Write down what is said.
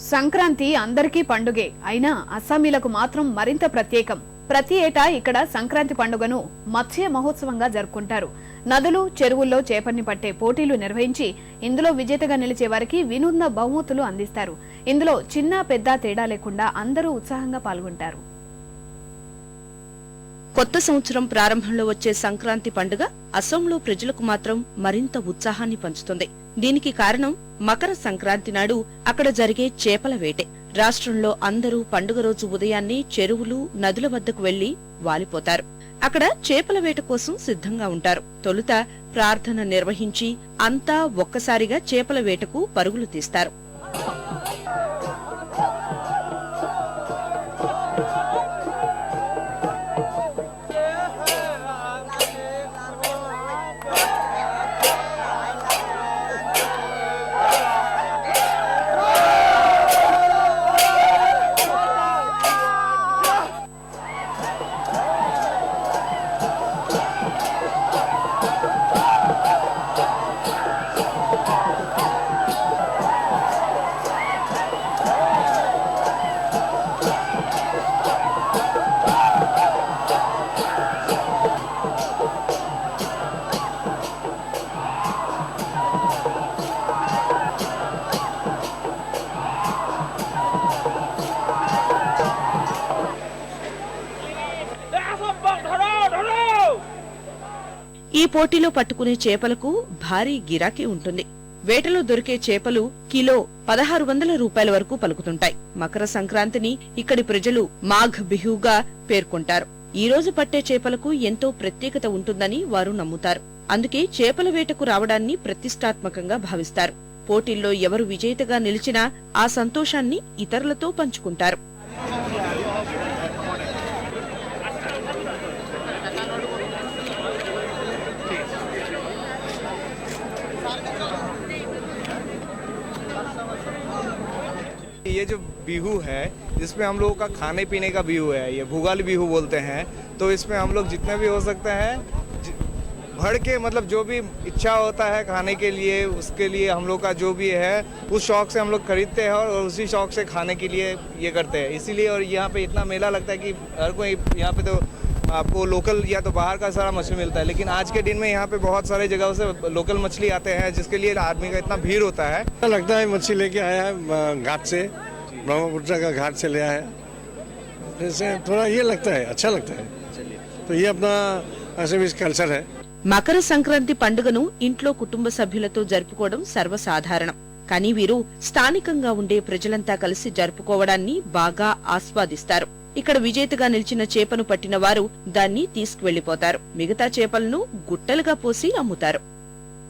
సంక్రాంతి అందరికీ పండుగే అయినా అస్సామీలకు మాత్రం మరింత ప్రత్యేకం. ప్రతి ఏటా ఇక్కడ సంక్రాంతి పండుగను మత్స్య మహోత్సవంగా జరుపుకుంటారు. నదులు, చెరువుల్లో చేపల్ని పట్టే పోటీలు నిర్వహించి ఇందులో విజేతగా నిలిచే వారికి వినూత్న బహుమతులు అందిస్తారు. ఇందులో చిన్న పెద్ద తేడా లేకుండా అందరూ ఉత్సాహంగా పాల్గొంటారు. కొత్త సంవత్సరం ప్రారంభంలో వచ్చే సంక్రాంతి పండుగ అసోంలో ప్రజలకు మాత్రం మరింత ఉత్సాహాన్ని పంచుతుంది. దీనికి కారణం మకర సంక్రాంతి నాడు అక్కడ జరిగే చేపల వేటే. రాష్ట్రంలో అందరూ పండుగ రోజు ఉదయాన్నే చెరువులు, నదుల వద్దకు వెళ్లి వాలిపోతారు. అక్కడ చేపల వేట కోసం సిద్ధంగా ఉంటారు. తొలుత ప్రార్థన నిర్వహించి అంతా ఒక్కసారిగా చేపల వేటకు పరుగులు తీస్తారు. ఈ పోటీలో పట్టుకునే చేపలకు భారీ గిరాకీ ఉంటుంది. వేటలో దొరికే చేపలు కిలో 1600 రూపాయల వరకు పలుకుతుంటాయి. మకర సంక్రాంతిని ఇక్కడి ప్రజలు మాఘ్ బిహుగా పేర్కొంటారు. ఈ రోజు పట్టే చేపలకు ఎంతో ప్రత్యేకత ఉంటుందని వారు నమ్ముతారు. అందుకే చేపల వేటకు రావడాన్ని ప్రతిష్టాత్మకంగా భావిస్తారు. పోటీల్లో ఎవరు విజేతగా నిలిచినా ఆ సంతోషాన్ని ఇతరులతో పంచుకుంటారు. ये जो बिहू है जिसमें हम लोगों का खाने पीने का बिहू है, ये भुगाली बिहू बोलते हैं। तो इसमें हम लोग जितने भी हो सकते हैं भर के मतलब जो भी इच्छा होता है खाने के लिए, उसके लिए हम लोग का जो भी है उस शौक से हम लोग खरीदते हैं और उसी शौक से खाने के लिए ये करते हैं। इसीलिए और यहाँ पे इतना मेला लगता है कि हर कोई यहाँ पे तो आपको लोकल या तो बाहर का सारा मछली मिलता है, लेकिन आज के दिन में यहाँ पे बहुत सारे जगहों से लोकल मछली आते हैं जिसके लिए आदमी का इतना भीड़ होता है। लगता है मछली लेके आया है घाट से, ब्रह्मपुत्र का घाट से ले आया है, जैसे थोड़ा ये लगता है, अच्छा लगता है। तो ये अपना असमीज कल्चर है। మకర సంక్రాంతి పండుగను ఇంట్లో కుటుంబ సభ్యులతో జరుపుకోవడం సర్వసాధారణం. కానీ వీరు స్థానికంగా ఉండే ప్రజలంతా కలిసి జరుపుకోవడాన్ని బాగా ఆస్వాదిస్తారు. ఇక్కడ విజేతగా నిలిచిన చేపను పట్టిన వారు దాన్ని తీసుకువెళ్లిపోతారు. మిగతా చేపలను గుట్టలుగా పోసి అమ్ముతారు.